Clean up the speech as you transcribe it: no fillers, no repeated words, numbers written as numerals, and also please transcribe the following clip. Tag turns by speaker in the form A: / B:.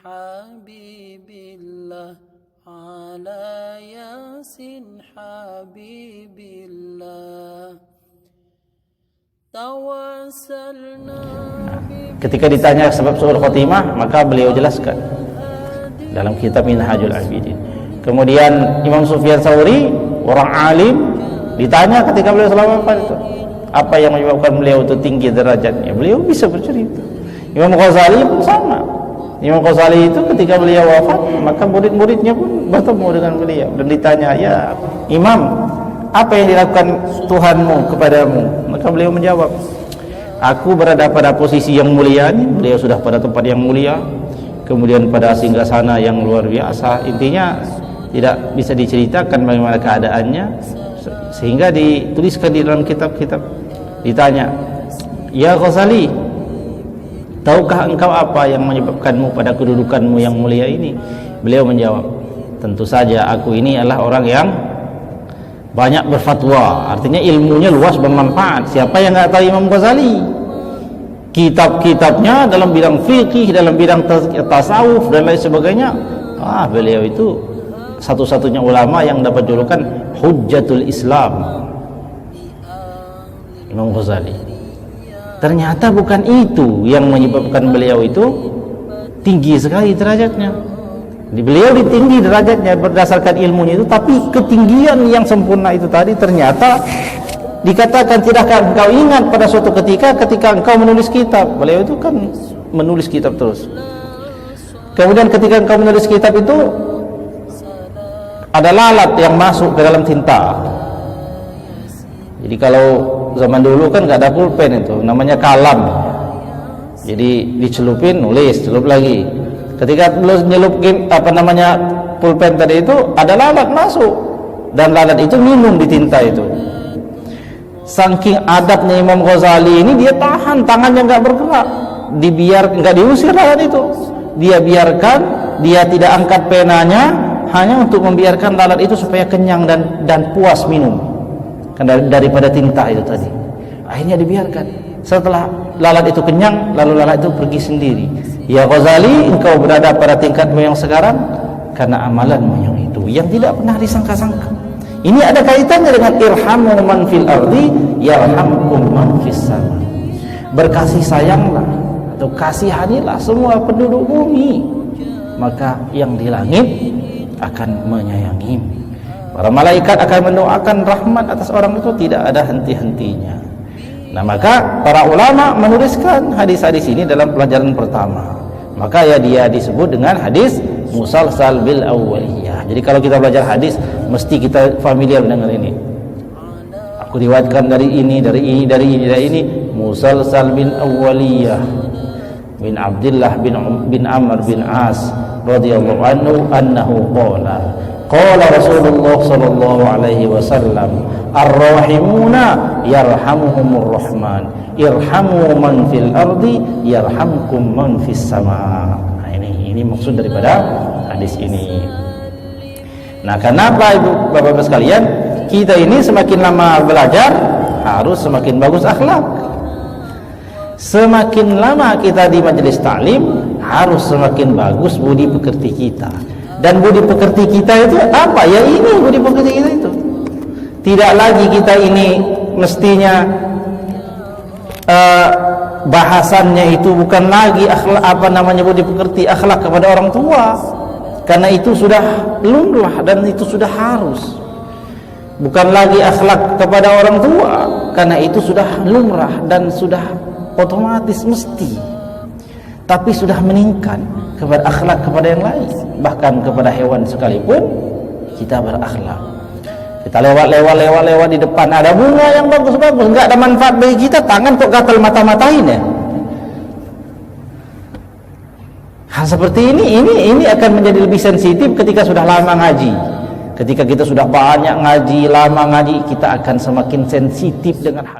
A: habibillah ala yasin habibillah tawassalna.
B: Ketika ditanya sebab su'ul khotimah, maka beliau jelaskan dalam kitab Minhajul Abidin. Kemudian Imam Sufyan Tsauri, orang alim, ditanya ketika beliau selama wafat itu, apa yang menyebabkan beliau itu tinggi derajatnya? Beliau bisa bercerita. Imam Ghazali pun sama. Imam Ghazali itu ketika beliau wafat, maka murid-muridnya pun bertemu dengan beliau dan ditanya, ya Imam, apa yang dilakukan Tuhanmu kepadamu? Maka beliau menjawab, aku berada pada posisi yang mulia ini. Beliau sudah pada tempat yang mulia, kemudian pada singgasana yang luar biasa. Intinya tidak bisa diceritakan bagaimana keadaannya, sehingga dituliskan di dalam kitab-kitab. Ditanya, ya Ghazali, tahukah engkau apa yang menyebabkanmu pada kedudukanmu yang mulia ini? Beliau menjawab, tentu saja aku ini adalah orang yang banyak berfatwa, artinya ilmunya luas bermanfaat. Siapa yang nggak tahu Imam Ghazali? Kitab-kitabnya dalam bidang fikih, dalam bidang tasawuf dan lain sebagainya. Beliau itu satu-satunya ulama yang dapat julukan Hujjatul Islam, Imam Ghazali. Ternyata bukan itu yang menyebabkan beliau itu tinggi sekali derajatnya. Beliau ditinggi derajatnya berdasarkan ilmunya itu, tapi ketinggian yang sempurna itu tadi ternyata dikatakan, tidakkah engkau ingat pada suatu ketika engkau menulis kitab? Beliau itu kan menulis kitab terus. Kemudian ketika engkau menulis kitab itu ada lalat yang masuk ke dalam tinta. Jadi kalau zaman dulu kan nggak ada pulpen, itu namanya kalam. Jadi dicelupin, nulis, celup lagi. Ketika lu nyelup pulpen tadi itu, ada lalat masuk, dan lalat itu minum di tinta itu. Saking adabnya Imam Ghazali ini, dia tahan, tangannya nggak bergerak, nggak diusir lalat itu, dia biarkan, dia tidak angkat penanya, hanya untuk membiarkan lalat itu supaya kenyang dan puas minum daripada tinta itu tadi. Akhirnya dibiarkan. Setelah lalat itu kenyang, lalu lalat itu pergi sendiri. Ya Ghazali, engkau berada pada tingkatmu yang sekarang karena amalanmu yang itu, yang tidak pernah disangka-sangka. Ini ada kaitannya dengan irhamu man fil ardi yarhamkum man fis sama. Berkasih sayanglah atau kasihanilah semua penduduk bumi, maka yang di langit akan menyayangimu. Para malaikat akan mendoakan rahmat atas orang itu, tidak ada henti-hentinya. Nah, maka para ulama menuliskan hadis-hadis ini dalam pelajaran pertama. Maka ya dia disebut dengan hadis musalsal bil awwaliyah. Jadi kalau kita belajar hadis, mesti kita familiar dengan ini. Aku riwayatkan dari ini, dari ini, musalsal bil awwaliyah bin Abdullah bin Amr bin As radhiyallahu anhu annahu qala Rasulullah sallallahu alaihi wasallam, ar-rahimuna yarhamuhumur rahman, irhamu man fil ardi yarhamkum man fis sama. Nah, ini maksud daripada hadis ini. Nah, kenapa Ibu Bapak-Bapak sekalian, kita ini semakin lama belajar harus semakin bagus akhlak. Semakin lama kita di majelis taklim harus semakin bagus budi pekerti kita. Dan budi pekerti kita itu apa? Ya ini budi pekerti kita itu. Tidak lagi kita ini mestinya bahasannya itu bukan lagi akhlak, budi pekerti akhlak kepada orang tua, karena itu sudah lumrah dan itu sudah harus. Bukan lagi akhlak kepada orang tua, karena itu sudah lumrah dan sudah otomatis mesti. Tapi sudah meningkat kepada akhlak kepada yang lain, bahkan kepada hewan sekalipun kita berakhlak. Kita lewat di depan ada bunga yang bagus-bagus, enggak ada manfaat bagi kita, tangan kok gatal mata-matain ya. Hal seperti ini akan menjadi lebih sensitif ketika sudah lama ngaji. Ketika kita sudah banyak ngaji, lama ngaji, kita akan semakin sensitif dengan hal